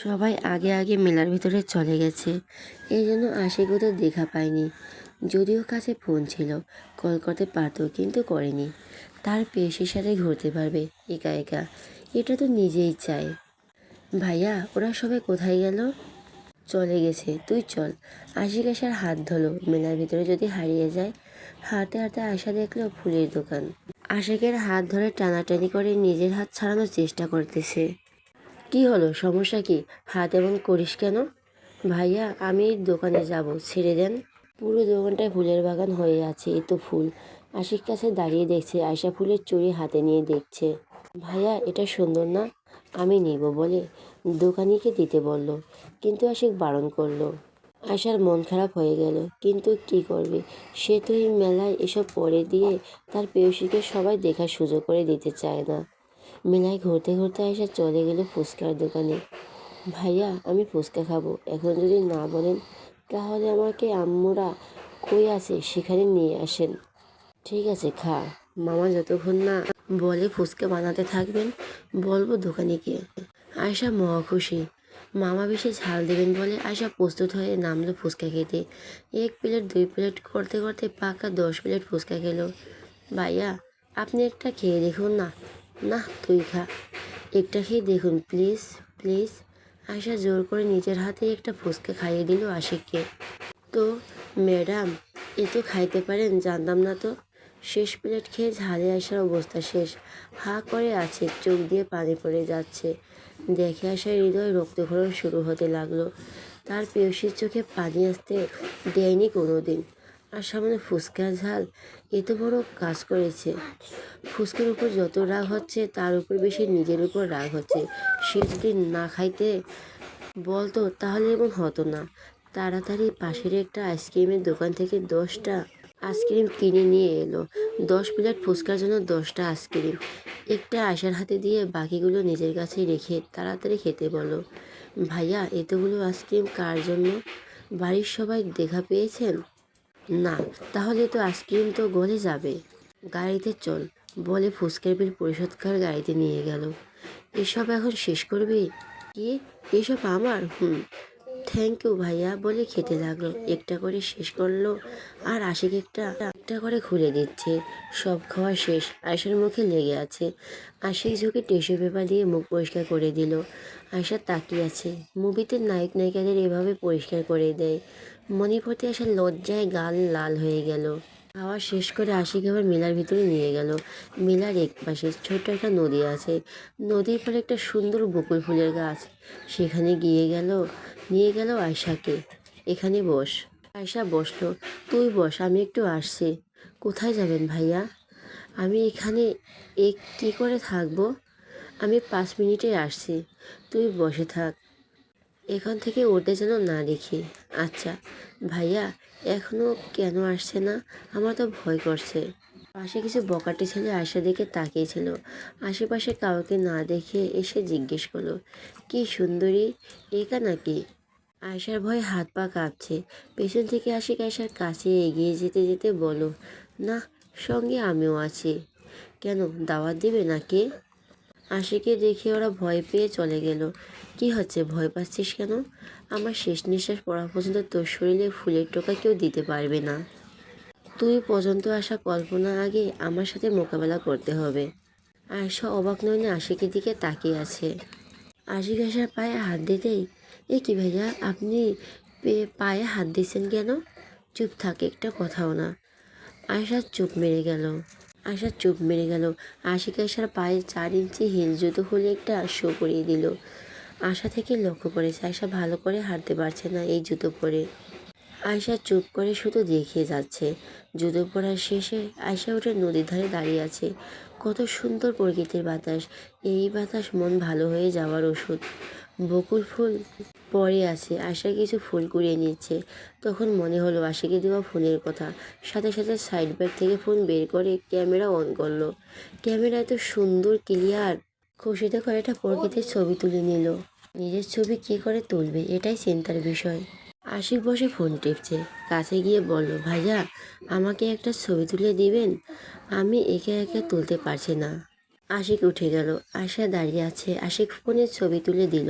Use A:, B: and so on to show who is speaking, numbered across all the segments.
A: সবাই আগে আগে মেলার ভিতরে চলে গেছে, এই জন্য আশিক ওদের দেখা পায়নি। যদিও কাছে ফোন ছিল, কল করতে পারত কিন্তু করেনি। তার পেশির সাথে ঘুরতে পারবে একা একা, এটা তো নিজেই চায়। ভাইয়া, ওরা সবাই কোথায় গেল? চলে গেছে, তুই চল। আশিক আশার হাত ধরলো। মেলার ভিতরে যদি হারিয়ে যায়। হাঁটতে হাঁটতে আশা দেখলো ফুলের দোকান। আশিকের হাত ধরে টানাটানি করে নিজের হাত ছাড়ানোর চেষ্টা করতেছে। কি হলো, সমস্যা কি? হাত এমন করিস কেন? ভাইয়া, আমি দোকানে যাব, ছেড়ে দেন। পুরো দোকানটায় ফুলের বাগান হয়ে আছে, এ তো ফুল। আশিক কাছে দাঁড়িয়ে দেখছে, আয়শা ফুলের চুড়ি হাতে নিয়ে দেখছে। ভাইয়া, এটা সুন্দর না? আমি নেব বলে দোকানিকে দিতে বলল, কিন্তু আশিক বারণ করলো। আয়শার মন খারাপ হয়ে গেল, কিন্তু কি করবে? সে তো এই মেলায় এসব পরে দিয়ে তার প্রেয়সীকে সবাই দেখার সুযোগ করে দিতে চায় না। মেলায় ঘুরতে ঘুরতে আয়শা চলে গেল ফুচকার দোকানে। ভাইয়া, আমি ফুচকা খাবো, এখন যদি না বলেন তাহলে আমাকে আম্মুরা কই আছে সেখানে নিয়ে আসেন। ঠিক আছে, খা। মামা যতক্ষণ না বলে ফুচকা বানাতে থাকবেন, বলবো দোকানিকে। আয়শা মহা খুশি। মামা বেশি ঝাল দেবেন বলে আয়শা প্রস্তুত হয়ে নামলো ফুচকা খেতে। 1 প্লেট 2 প্লেট করতে করতে পাকা 10 প্লেট ফুচকা খেলো। ভাইয়া, আপনি একটা খেয়ে দেখুন না। না, তুই খা। একটা খেয়ে দেখুন প্লিজ, প্লিজ। আয়শা জোর করে নিজের হাতে একটা ফুচকা খাইয়ে দিল আশিককে। তো ম্যাডাম, এ তো খাইতে পারেন, জানতাম না তো। শেষ প্লেট খেয়ে ঝালে আসার অবস্থা শেষ। হা করে আছে, চোখ দিয়ে পানি পড়ে যাচ্ছে। দেখে আসার হৃদয় রক্তক্ষরণ শুরু হতে লাগলো। তার প্রেয়সীর চোখে পানি আসতে দেয়নি কোনোদিন। আর সামনে ফুচকার ঝাল এত বড় কাজ করেছে। ফুচকার উপর যত রাগ হচ্ছে তার উপর বেশি নিজের উপর রাগ হচ্ছে। সে যদি না খাইতে বলতো তাহলে এমন হতো না। তাড়াতাড়ি পাশের একটা আইসক্রিমের দোকান থেকে 10টা আইসক্রিম কিনে নিয়ে এলো। 10 প্লেট ফুচকার জন্য 10টা আইসক্রিম। একটা আয়শার হাতে দিয়ে বাকিগুলো নিজের কাছে রেখে তাড়াতাড়ি খেতে বলো। ভাইয়া, এতগুলো আইসক্রিম কার জন্য? বাড়ির সবাই দেখা পেয়েছেন? না, তাহলে তো আইসক্রিম তো গলে যাবে। গাড়িতে চল বলে ফুচকার বিল পরিশোধ করে গাড়িতে নিয়ে গেল। এসব এখন শেষ করবি? কি, এসব আমার? থ্যাংক ইউ ভাইয়া বলে খেতে লাগলো। একটা করে শেষ করলো আর আশিক একটা একটা করে খুলে দিচ্ছে। সব খাওয়া শেষ, আয়শার মুখে লেগে আছে। আশিক ঝুঁকে টিস্যু পেপার দিয়ে মুখ পরিষ্কার করে দিল। আয়শা তাকিয়ে আছে। মুভিতে নায়ক নায়িকাদের এভাবে পরিষ্কার করে দেয়। মণিপতি আসার লজ্জায় গাল লাল হয়ে গেল। খাওয়া শেষ করে আশিক আবার মেলার ভিতরে নিয়ে গেল। মেলার এক পাশে ছোট্ট একটা নদী আছে। নদীর পরে একটা সুন্দর বকুল ফুলের গাছ। সেখানে নিয়ে গেল আয়শাকে। এখানে বস। আয়শা বসলো। তুই বস, আমি একটু আসছি। কোথায় যাবেন ভাইয়া? আমি এখানে কি করে থাকবো? আমি 5 মিনিটে আসছি, তুই বসে থাক। এখান থেকে উঠতে যেন না দেখি। আচ্ছা। ভাইয়া, এখনো কেন আসছে না? আমার তো ভয় করছে। পাশে কিছু বকাটে ছেলে আয়শা দিকে তাকিয়েছিল। আশেপাশে কাউকে না দেখে এসে জিজ্ঞেস করলো, কি সুন্দরী, একা নাকি? আয়শার ভয়ে হাত পা কাঁপছে। পেছন থেকে আশিক আয়শার কাছে এগিয়ে যেতে যেতে বলো, না, সঙ্গে আমিও আছি। কেন, দাওয়াত দিবে নাকি? আশিকে দেখে ওরা ভয় পেয়ে চলে গেল। কি হচ্ছে, ভয় পাচ্ছিস কেন? আমার শেষ নিঃশ্বাস পড়া পর্যন্ত তোর শরীরে ফুলের টোকা কেউ দিতে পারবে না। তুই পর্যন্ত আসা কল্পনা আগে আমার সাথে মোকাবেলা করতে হবে। আয়শা অবাক নয়নে আশিকের দিকে তাকিয়ে আছে। আশিক আয়শার পায়ে হাত দিতেই, এ কি ভাইয়া, আপনি পায়ে হাত দিচ্ছেন কেন? চুপ থাক, একটা কথাও না। আয়শা চুপ মেরে গেল। আশিক আয়শার পায়ে 4 ইঞ্চি হিল জুতো খুলে একটা শো করিয়ে দিল। আশা থেকে লক্ষ্য করেছে আয়শা ভালো করে হাঁটতে পারছে না এই জুতো পরে। আয়শা চুপ করে শুধু দেখিয়ে যাচ্ছে। জুতো পরার শেষে আয়শা উঠে নদীর ধারে দাঁড়িয়ে আছে। কত সুন্দর প্রকৃতির বাতাস। এই বাতাস মন ভালো হয়ে যাওয়ার ওষুধ। বকুল ফুল পরে আছে। আয়শা কিছু ফুল কুড়িয়ে নিচ্ছে। তখন মনে হলো আশিকে দেওয়া ফোনের কথা। সাথে সাথে সাইড ব্যাগ থেকে ফোন বের করে ক্যামেরা অন করলো। ক্যামেরা এত সুন্দর ক্লিয়ার। খুশিতে করে একটা প্রকৃতির ছবি তুলে নিল। নিজের ছবি কি করে তুলবে, এটাই চিন্তার বিষয়। আশিক বসে ফোন টিপছে। কাছে গিয়ে বলল, ভাইয়া, আমাকে একটা ছবি তুলে দিবেন? আমি একা একা তুলতে পারছি না। আশিক উঠে গেল। আয়শা দাঁড়িয়ে আছে। আশিক ফোনের ছবি তুলে দিল।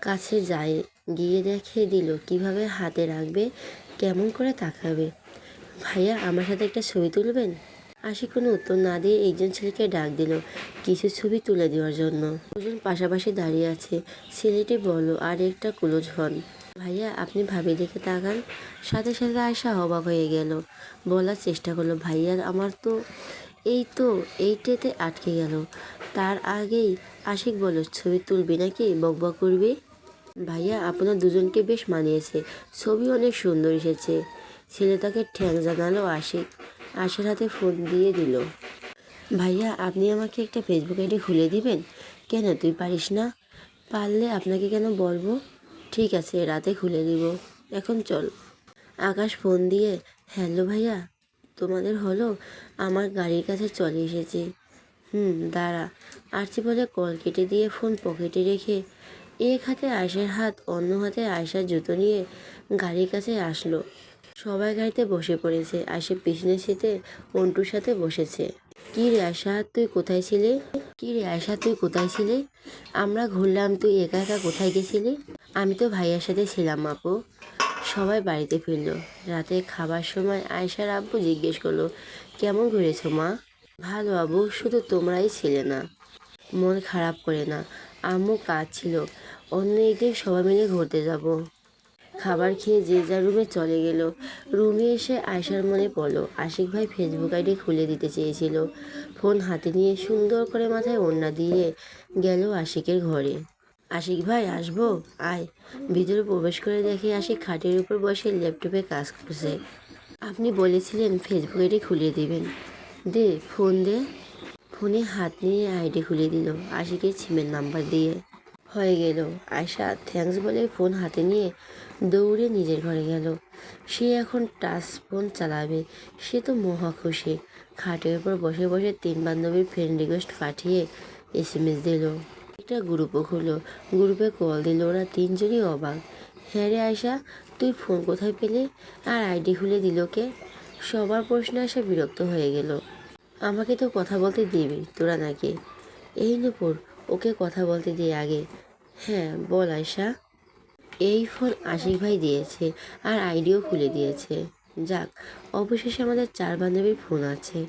A: কাছে যায়, গিয়ে দেখে দিল কিভাবে হাতে রাখবে, কেমন করে তাকাবে। ভাইয়া আমার সাথে একটা ছবি তুলবেন? আশিক কোনো উত্তর না দিয়ে একজন ছেলেকে ডাক দিল কিছু ছবি তুলে দেওয়ার জন্য। দুজন পাশাপাশি দাঁড়িয়ে আছে, ছেলেটি বলল আর একটা ক্লোজ হন। ভাইয়া আপনি ভাবি দেখে তাকান। সাথে সাথে আয়শা অবাক হয়ে গেল, বলার চেষ্টা করলো ভাইয়া আমার তো এইটাতে আটকে গেল। তার আগেই আশিক বলল ছবি তুলবি নাকি বকবক করবি? ভাইয়া আপনার দুজনকে বেশ মানিয়েছে, ছবি অনেক সুন্দর এসেছে। ছেলেটাকে ঠ্যাং জানালো আশিক, আশার হাতে ফোন দিয়ে দিল। ভাইয়া আপনি আমাকে একটা ফেসবুক আইডি খুলে দিবেন? কেন তুই পারিস না? পারলে আপনাকে কেন বলবো। ঠিক আছে রাতে খুলে দিব, এখন চল। আকাশ ফোন দিয়ে হ্যালো ভাইয়া তোমাদের হলো? আমার গাড়ির কাছে চলে এসেছি। দাঁড়া। আরচি বলে কল কেটে দিয়ে ফোন পকেটে রেখে এক হাতে আয়সার হাত, অন্য হাতে আয়সার জুতো নিয়ে গাড়ির কাছে আসলো। সবাই গাড়িতে বসে পড়েছে। আয়সা পিছনের সিটে অন্টুর সাথে বসেছে। কি রে আয়সা তুই কোথায় ছিলি? আমরা ঘুরলাম, তুই একা একা কোথায় গেছিলি? আমি তো ভাইয়ার সাথে ছিলাম আপু। সবাই বাড়িতে ফিরল। রাতে খাবার সময় আয়সার আব্বু জিজ্ঞেস করলো কেমন ঘুরেছো মা? ভালো আব্বু, শুধু তোমরাই ছিলে না। মন খারাপ করে না, আম্মু কাজ ছিল, অন্য একদিন সবাই মিলে ঘুরতে যাব। খাবার খেয়ে যে যার রুমে চলে গেল। রুমে এসে আয়সার মনে পড়লো আশিক ভাই ফেসবুক আইডি খুলে দিতে চেয়েছিল। ফোন হাতে নিয়ে সুন্দর করে মাথায় ওড়না দিয়ে গেল আশিকের ঘরে। আশিক ভাই আসবো? আয়। ভিতরে প্রবেশ করে দেখে আশিক খাটের উপর বসে ল্যাপটপে কাজ করছে। আপনি বলেছিলেন ফেসবুক আইডি খুলে দিবেন, দে ফোন দে। ফোনে হাত নিয়ে আইডি খুলে দিল আশিকের সিমের নাম্বার দিয়ে। হয়ে গেল। আয়শা থ্যাঙ্কস বলে ফোন হাতে নিয়ে দৌড়ে নিজের ঘরে গেল। সে এখন টাচ ফোন চালাবে, সে তো মহা খুশি। খাটের উপর বসে বসে 3 বান্ধবীর ফ্রেন্ড রিকোয়েস্ট পাঠিয়ে SMS দিল। একটা গ্রুপও খুললো, গ্রুপে কল দিল। ওরা 3জনই অবাক। হ্যাঁ রে আয়শা, তুই ফোন কোথায় পেলি? আর আইডি খুলে দিল কে? সবার প্রশ্নে আয়শা বিরক্ত হয়ে গেল। আমাকে তো কথা বলতে দিবি তোরা নাকি? এই নূপুর, ওকে কথা বলতে দিয়ে আগে। হ্যাঁ বল আয়শা। এই ফোন আশিক ভাই দিয়েছে, আর আইডিও খুলে দিয়েছে। যাক, অবশেষে আমাদের 4 বান্ধবীর ফোন আছে।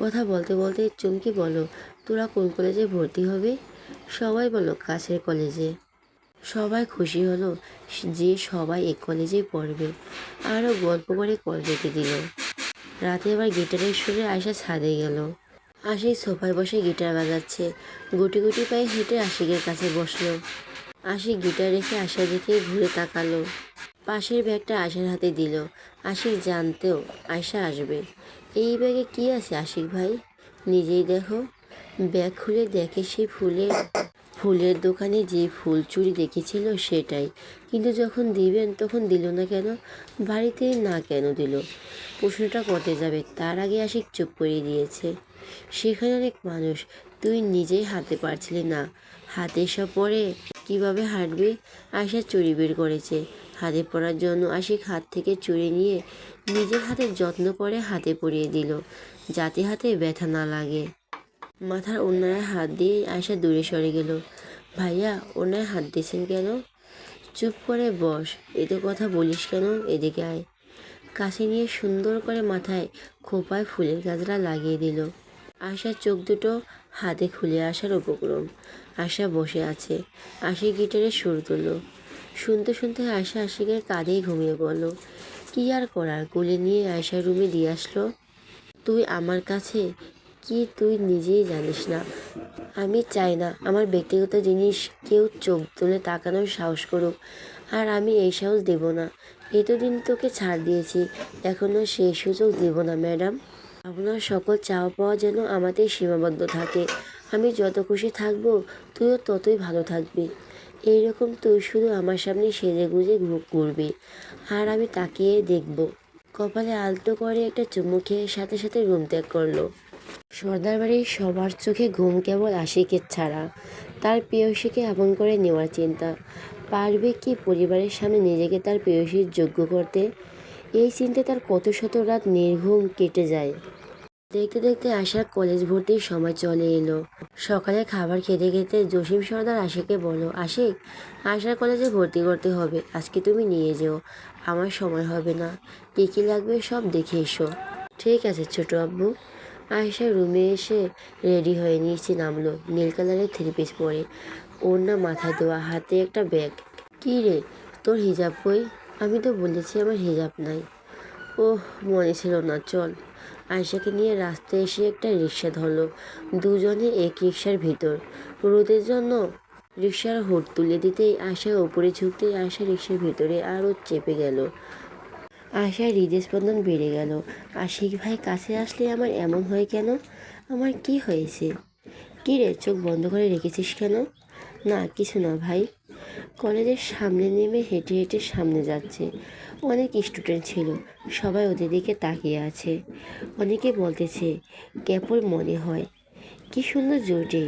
A: কথা বলতে বলতে চুমকি বলো তোরা কোন কলেজে ভর্তি হবে? সবাই বলো কাছের কলেজে। সবাই খুশি হলো যে সবাই এক কলেজেই পড়বে। আরও গল্প করে কল রেখে দিল। রাতে আবার গিটারের সুরে আয়শা ছাদে গেল। আশিক সোফায় বসে গিটার বাজাচ্ছে। গুটি গুটি পায়ে হেঁটে আশিকের কাছে বসলো। আশিক গিটার রেখে আশার দিকে ঘুরে তাকালো। পাশের ব্যাগটা আয়শার হাতে দিল। আশিক জানতেও আয়শা আসবে। এই ব্যাগে কি আছে আশিক ভাই? নিজেই দেখো। ব্যাগ খুলে দেখে সেই ফুলের দোকানে যে ফুল চুড়ি দেখেছিল সেটাই। কিন্তু যখন দিবেন তখন দিল না কেন? বাড়িতে না কেন দিল? প্রশ্নটা করতে যাবে তার আগে আশিক চুপ করে দিয়েছে। সেখানে অনেক মানুষ, তুই নিজেই হাতে পারছিলি না। হাতে এসব পরে কিভাবে হাঁটবি? আয়শা চুড়ি বের করেছে হাতে পরার জন্য। আশিক হাত থেকে চুড়ি নিয়ে নিজের হাতে যত্ন করে হাতে পরিয়ে দিল, যাতে হাতে ব্যথা না লাগে। মাথার ওড়নায় হাত দিয়ে আয়শা দূরে সরে গেল। ভাইয়া ওড়নায় হাত দিয়েছেন কেন? চুপ করে বস, এত কথা বলিস কেন? এদিকে আয়। কাছে নিয়ে সুন্দর করে মাথায় খোঁপায় ফুলের গাজরা লাগিয়ে দিল। আয়শার চোখ দুটো হাতে খুলে আসার উপক্রম। আয়শা বসে আছে। আশিক গিটারের সুর তুলল। শুনতে শুনতে আয়শা আশিকের কাঁধেই ঘুমিয়ে পড়ল। কি আর করার, কোলে নিয়ে আয়শা রুমে দিয়ে আসলো। তুই আমার কাছে কি তুই নিজেই জানিস না? আমি চাই না আমার ব্যক্তিগত জিনিস কেউ চোখ তুলে তাকানোর সাহস করুক, আর আমি এই সাহস দেব না। এতদিন তোকে ছাড় দিয়েছি, এখনও সেই সুযোগ দেব না ম্যাডাম। আপনার সকল চাওয়া পাওয়া যেন আমাদের সীমাবদ্ধ থাকে। আমি যত খুশি থাকবো তুইও ততই ভালো থাকবি। এইরকম তুই শুধু আমার সামনে সেজে গুজে ঘুরবি, আর আমি তাকিয়ে দেখব। কপালে আলতো করে একটা চুমু খেয়ে সাথে সাথে রুম ত্যাগ করলো। সর্দার বাড়ির সবার চোখে ঘুম কেবল আশিকের ছাড়া। তার প্রেয়সীকে আপন করে নেওয়ার চিন্তা। পারবে কি পরিবারের সামনে নিজেকে তার প্রেয়সীর যোগ্য করতে? এই চিন্তায় তার কত শত রাত নির্ঘুম কেটে যায়। দেখতে দেখতে আশার কলেজ ভর্তির সময় চলে এলো। সকালে খাবার খেতে খেতে জসিম সর্দার আশিককে বলল, আশিক, আশার কলেজে ভর্তি করতে হবে, আজকে তুমি নিয়ে যেও, আমার সময় হবে না, কী কী লাগবে সব দেখে এসো। ঠিক আছে ছোট আব্বু। আয়েশা রুমে এসে রেডি হয়ে নিচে নামলো, নীল কালারের থ্রি পিস পরে, ওড়না মাথায় দেওয়া, হাতে একটা ব্যাগ। কী রে, তোর হিজাব কই? আমি তো বলেছি আমার হিজাব নাই। ওহ, মনে ছিল না, চল। আয়েশাকে নিয়ে রাস্তায় এসে একটা রিক্সা ধরলো। দুজনে এক রিক্সার ভিতর। রোদের জন্য রিক্সার হুড তুলে দিতেই আয়েশা ওপরে ঝুঁকতেই আয়েশা রিক্সার ভিতরে আরও চেপে গেল। আয়েশার হৃদস্পন্দন বেড়ে গেল। আশিক ভাই কাছে আসলে আমার এমন হয় কেন? আমার কি হয়েছে? কী রে, চোখ বন্ধ করে রেখেছিস কেন? না, কিছু না ভাই। কলেজের সামনে নেমে হেঁটে হেঁটে সামনে যাচ্ছে। অনেক স্টুডেন্ট ছিল, সবাই ওদের দিকে তাকিয়ে আছে। অনেকে বলতেছে কেবল মনে হয়, কি সুন্দর জোটে।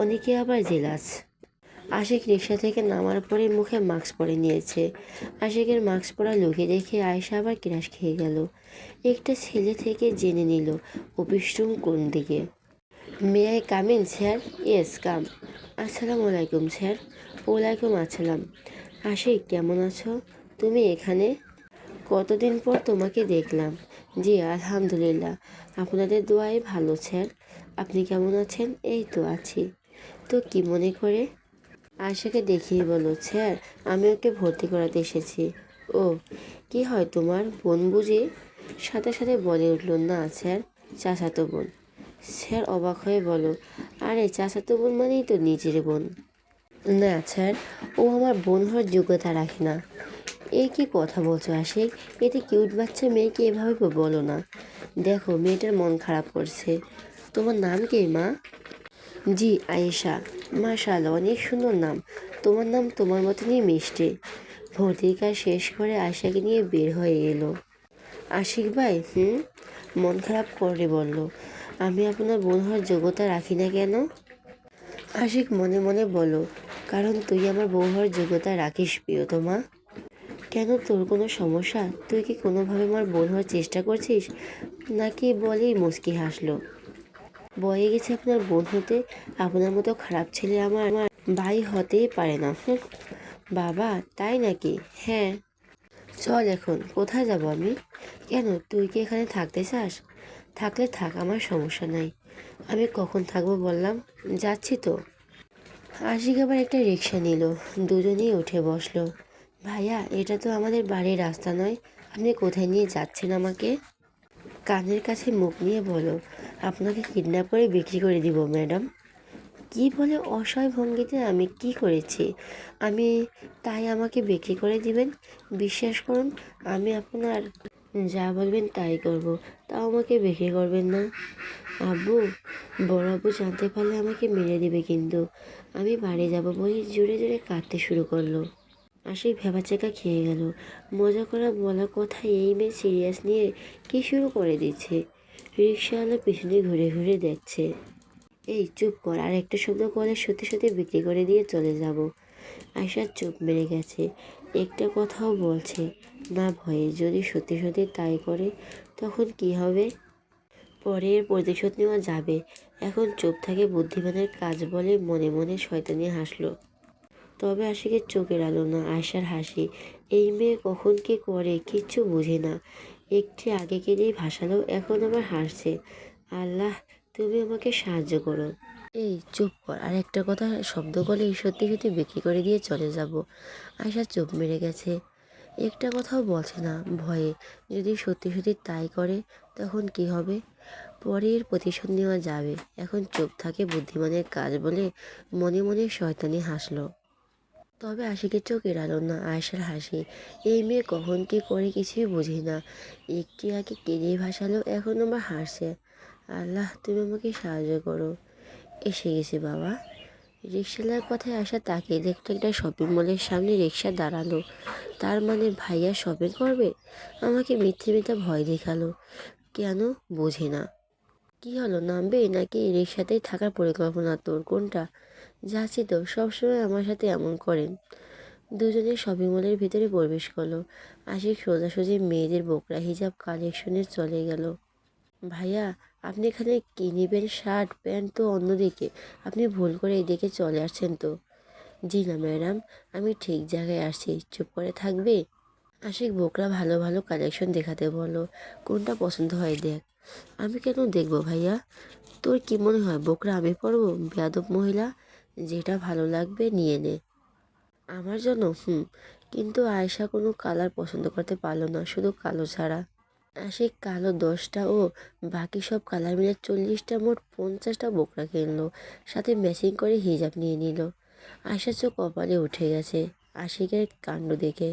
A: অনেকে আবার জেলাস। আশিক রিক্সা থেকে নামার পরে মুখে মাস্ক পরে নিয়েছে। আশিকের মাস্ক পরা লুকে দেখে আয়েশা আবার ক্রাশ খেয়ে গেল। একটা ছেলে থেকে জেনে নিল অফিস রুম কোন দিকে। May I come in sir? Yes come. আসসালামু আলাইকুম স্যার। ওয়ালাইকুম আসসালাম। আশিক, কেমন আছো? তুমি এখানে? কতদিন পর তোমাকে দেখলাম। জি আলহামদুলিল্লাহ, আপনাদের দোয়ায় ভালো স্যার। আপনি কেমন আছেন? এই তো আছি। তো কি মনে করে? আয়েশাকে দেখিয়ে বলো, স্যার আমি ওকে ভর্তি করাতে এসেছি। ও, কি হয় তোমার, বোন বুঝি? সাথে সাথে বলে উঠল, না স্যার, চাচাতো বোন। স্যার অবাক হয়ে বলো, আরে চাচাতো বোন মানেই তো নিজের বোন। না স্যার, ও আমার বোন হওয়ার যোগ্যতা রাখে না। এই কি কথা বলছো আশিক? এতে কিউট বাচ্চা মেয়েকে এভাবে বলো না। দেখো মেয়েটার মন খারাপ করছে। তোমার নাম কি মা? জি আয়েশা। মাশাআল্লাহ, অনেক সুন্দর নাম। তোমার নাম তোমার মতনই মিষ্টি। ভর্তির কাজ শেষ করে আয়েশাকে নিয়ে বের হয়ে এলো। আশিক ভাই, মন খারাপ করে বলল, আমি আপনার বোন হওয়ার যোগ্যতা রাখি না কেন? আশিক মনে মনে বলো, কারণ তুই আমার বউ হওয়ার যোগ্যতা রাখিস প্রিয়তমা। কেন, তোর কোনো সমস্যা? তুই কি কোনোভাবে আমার বোন হওয়ার চেষ্টা করছিস নাকি? বলেই মুচকি হাসলো। বয়ে গেছে আপনার বোন হতে। আপনার মতো খারাপ ছেলে আমার আমার ভাই হতেই পারে না। বাবা, তাই নাকি? হ্যাঁ। চল এখন, কোথায় যাব আমি? কেন, তুই কি এখানে থাকতে চাস? থাকলে থাক, আমার সমস্যা নাই। আমি কখন থাকবো বললাম? যাচ্ছি তো। আশিক আবার একটা রিক্সা নিল, দুজনেই উঠে বসলো। ভাইয়া, এটা তো আমাদের বাড়ির রাস্তা নয়, আপনি কোথায় নিয়ে যাচ্ছেন আমাকে? কানের কাছে মুখ নিয়ে বলো, আপনাকে কিডন্যাপ করে বিক্রি করে দিব ম্যাডাম। কি বলে অসহায় ভঙ্গিতে, আমি কি করেছি আমি, তাই আমাকে বিক্রি করে দিবেন? বিশ্বাস করুন, আমি আপনার যা বলবেন তাই করব, তাও আমাকে বিক্রি করবেন না। আব্বু, বড় আব্বু জানতে পারলে আমাকে মেরে দেবে কিন্তু। আমি বাড়ি যাব বলে জোরে জোরে কাঁদতে শুরু করলো। আশিক ভ্যাবাচ্যাকা খেয়ে গেল। মজা করা বলা কথা এই মেয়ে সিরিয়াস নিয়ে কি শুরু করে দিচ্ছে। রিক্সাওয়ালা পিছনে ঘুরে ঘুরে দেখছে। এই চুপ কর, আর একটা শব্দ করলে সত্যি সত্যি বিক্রি করে দিয়ে চলে যাব। আয়শার চোখ মেরে গেছে, একটা কথাও বলছে না ভয়ে। যদি সত্যি সত্যি তাই করে তখন কি হবে? পরে এর প্রতিশোধ নেওয়া যাবে। এখন চুপ থাকে বুদ্ধিমানের কাজ বলে মনে মনে শয়তানি হাসলো। তবে আশিকের চোখের আলো না, আয়শার হাসি। এই মেয়ে কখন কি করে কিচ্ছু বুঝে না। একটি আগে কেঁদেই ভাসালো, এখন আবার হাসছে। আল্লাহ, তুমি আমাকে সাহায্য করো। এই চুপ কর, আর একটা কথা শব্দ করলে সত্যি সত্যি বিক্রি করে দিয়ে চলে যাব। আয়শা চুপ মেরে গেছে, একটা কথাও বলছে না ভয়ে। যদি সত্যি সত্যি তাই করে তখন কি হবে? পরে এর প্রতিশোধ নেওয়া যাবে। এখন চুপ থাকে বুদ্ধিমানের কাজ বলে মনে মনে শয়তানি হাসলো। তবে আশিকের চোখ এড়ালো না আয়েশার হাসি। এই মেয়ে কখন কি করে কিছুই বুঝি না। একটি আগে কেঁদে ভাসালো, এখন আবার হাসছে। আল্লাহ, তুমি আমাকে সাহায্য করো। এসে গেছি বাবা। রিক্সাওয়ালার কথায় আসা তাকিয়ে দেখলো একটা শপিং মলের সামনে রিক্সা দাঁড়ালো। তার মানে ভাইয়া শপিং করবে? আমাকে মিথ্যে মিথ্যে ভয় দেখালো কেন, বোঝে না। কি হলো, নামবে নাকি রিক্সাতেই থাকার পরিকল্পনা তোর? কোনটা? যাচ্ছি তো, সবসময় আমার সাথে এমন করেন। দুজনে শপিং মলের ভিতরে প্রবেশ করলো। আশিক সোজাসুজি মেয়েদের বোকরা হিজাব কালেকশনে চলে গেল। ভাইয়া, আপনি এখানে কী নেবেন? শার্ট প্যান্ট তো অন্যদিকে, আপনি ভুল করে এদিকে চলে আসছেন তো। জি না ম্যাডাম, আমি ঠিক জায়গায় আসছি, চুপ করে থাকবে? আশিক বোকরা ভালো ভালো কালেকশন দেখাতে বলো, কোনটা পছন্দ হয় দেখ। আমি কেন দেখবো ভাইয়া? তোর কি মনে হয় বোকরা আমি পরবো? বেয়াদব মহিলা, যেটা ভালো লাগবে নিয়ে নে। আমার জন্য? কিন্তু আয়শা কোনো কালার পছন্দ করতে পারলো না, শুধু কালো ছাড়া। আশিক কালো 10টা ও বাকি সব কালার মিলে 40টা, মোট 50টা বোকরা কিনলো, সাথে ম্যাচিং করে হিজাব নিয়ে নিল। আয়শার চোখ কপালে উঠে গেছে আশিকের কাণ্ড দেখে।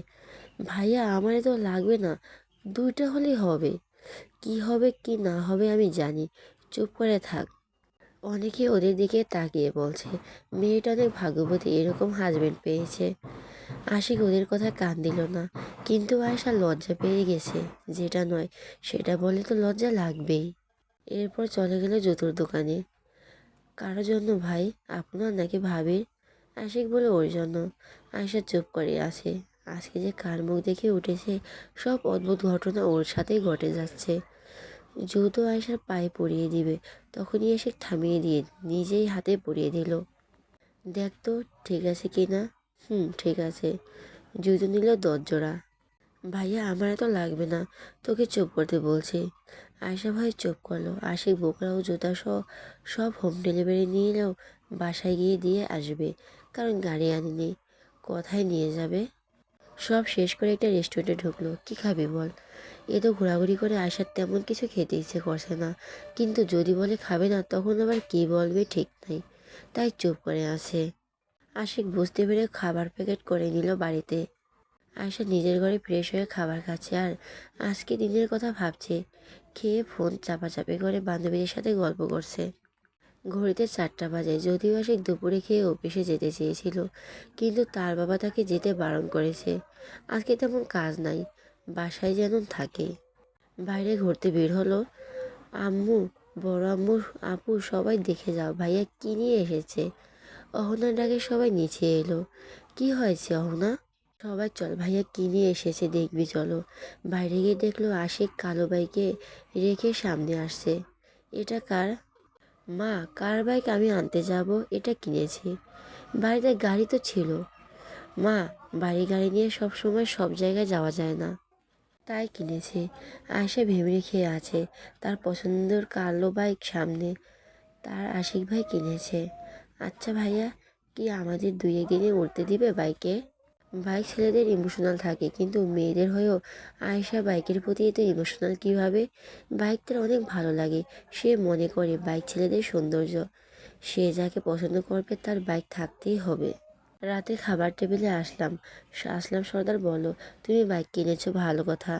A: ভাইয়া আমার তো লাগবে না, 2টা হলেই হবে। কি হবে কি না হবে আমি জানি, চুপ করে থাক। অনেকে ওদের দিকে তাকিয়ে বলছে মেয়েটা অনেক ভাগ্যবতী, এরকম হাজবেন্ড পেয়েছে। আশিক ওদের কথা কান দিল না, কিন্তু আয়শা লজ্জা পেয়ে গেছে, যেটা নয় সেটা বলে তো লজ্জা লাগবেই। এরপর চলে গেল জুতোর দোকানে। কারোর জন্য ভাই? আপনার নাকি ভাবির? আশিক বলে ওর জন্য। আয়শা চুপ করে আছে। আজকে যে কার মুখ দেখে উঠেছে, সব অদ্ভুত ঘটনা ওর সাথেই ঘটে যাচ্ছে। জুতো আয়শার পায়ে পরিয়ে দিবে, তখনই এসে থামিয়ে দিয়ে নিজেই হাতে পরিয়ে দিল। দেখ তো ঠিক আছে কি না। ঠিক আছে। জুতো নিল 10 জোড়া। ভাইয়া আমার এত লাগবে না, তোকে চুপ করতে বলছি। আয়শা ভাই চুপ করলো। আশিক বোকরা ও জুতা সহ সব হোম ডেলিভারি নিয়ে এলেও বাসায় গিয়ে দিয়ে আসবে, কারণ গাড়ি আনেনি। কোথায় নিয়ে যাবে? সব শেষ করে একটা রেস্টুরেন্টে ঢুকলো। কি খাবি বল? এ তো ঘোরাঘুরি করে আসার তেমন কিছু খেতে ইচ্ছে করছে না, কিন্তু যদি বলে খাবে না তখন আবার কী বলবে ঠিক নাই, তাই চুপ করে আছে। আশিক বুঝতে পেরে খাবার প্যাকেট করে নিল বাড়িতে। আয়শা নিজের ঘরে ফ্রেশ হয়ে খাবার খাচ্ছে আর আজকে দিনের কথা ভাবছে। খেয়ে ফোন চাপাচাপি করে বান্ধবীদের সাথে গল্প করছে। ঘড়িতে 4টা বাজে। যদিও আশিক দুপুরে খেয়ে অফিসে যেতে চেয়েছিল, কিন্তু তার বাবা তাকে যেতে বারণ করেছে। আজকে তেমন কাজ নাই, বাসায় যেন থাকে। বাইরে ঘুরতে বের হলো। আম্মু, বড় আম্মু, আপু সবাই দেখে যাও ভাইয়া কি নিয়ে এসেছে। অহনার ডাকে সবাই নিচে এলো। কি হয়েছে অহনা? সবাই চল ভাইয়া কি নিয়ে এসেছে দেখবি চলো। বাইরে গিয়ে দেখলো আশিক কালো বাইকে রেখে সামনে আসছে। এটা কার? মা, কার বাইক আমি আনতে যাব? এটা কিনেছি। বাড়িতে গাড়ি তো ছিল। মা, বাড়ি গাড়ি নিয়ে সব সময় সব জায়গায় যাওয়া যায় না, তাই কিনেছি। আয়শা ভেবড়ে খেয়ে আছে। তার পছন্দের কালো বাইক সামনে, তার আশিক ভাই কিনেছে। আচ্ছা ভাইয়া, কি আমাদের 2 একদিনে উঠতে দিবে বাইকে? বাইক ছেলেদের ইমোশনাল থাকে, কিন্তু মেয়েদের হয়েও আয়েশা বাইকের প্রতি এত ইমোশনাল কীভাবে? বাইক তার অনেক ভালো লাগে, সে মনে করে বাইক ছেলেদের সৌন্দর্য। সে যাকে পছন্দ করবে তার বাইক থাকতেই হবে। রাতে খাবার টেবিলে আসলাম। আসলাম সর্দার বলল, তুমি বাইক কিনেছো ভালো কথা,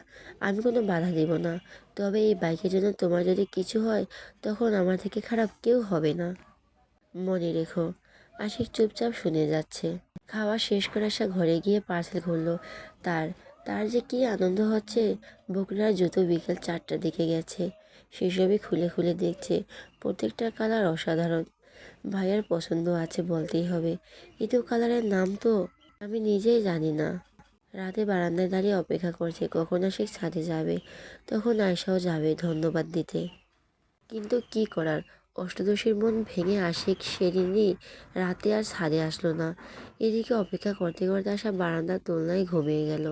A: আমি কোনো বাধা দিব না। তবে এই বাইকের জন্য তোমার যদি কিছু হয়, তখন আমার থেকে খারাপ কেউ হবে না, মনে রেখো। আশিক চুপচাপ শুনে যাচ্ছে। খাওয়া শেষ করে আসা ঘরে গিয়ে পার্সেল খুললো। তার তার যে কি আনন্দ হচ্ছে। বকুড়ার জুতো বিকেল 4টার দিকে গেছে, সেসবই খুলে খুলে দেখছে। প্রত্যেকটা কালার অসাধারণ। ভাইয়ার পছন্দ আছে বলতেই হবে। এ তো কালারের নাম তো আমি নিজেই জানি না। রাতে বারান্দায় দাঁড়িয়ে অপেক্ষা করছে কখন আশিক ছাদে যাবে, তখন আয়শাও যাবে ধন্যবাদ দিতে। কিন্তু কি করার, অষ্টদশীর মন ভেঙে আশিক সেদিনই রাতে আর ছাদে আসলো না। এদিকে অপেক্ষা করতে করতে আসা বারান্দার দোলনায় ঘুমিয়ে গেল।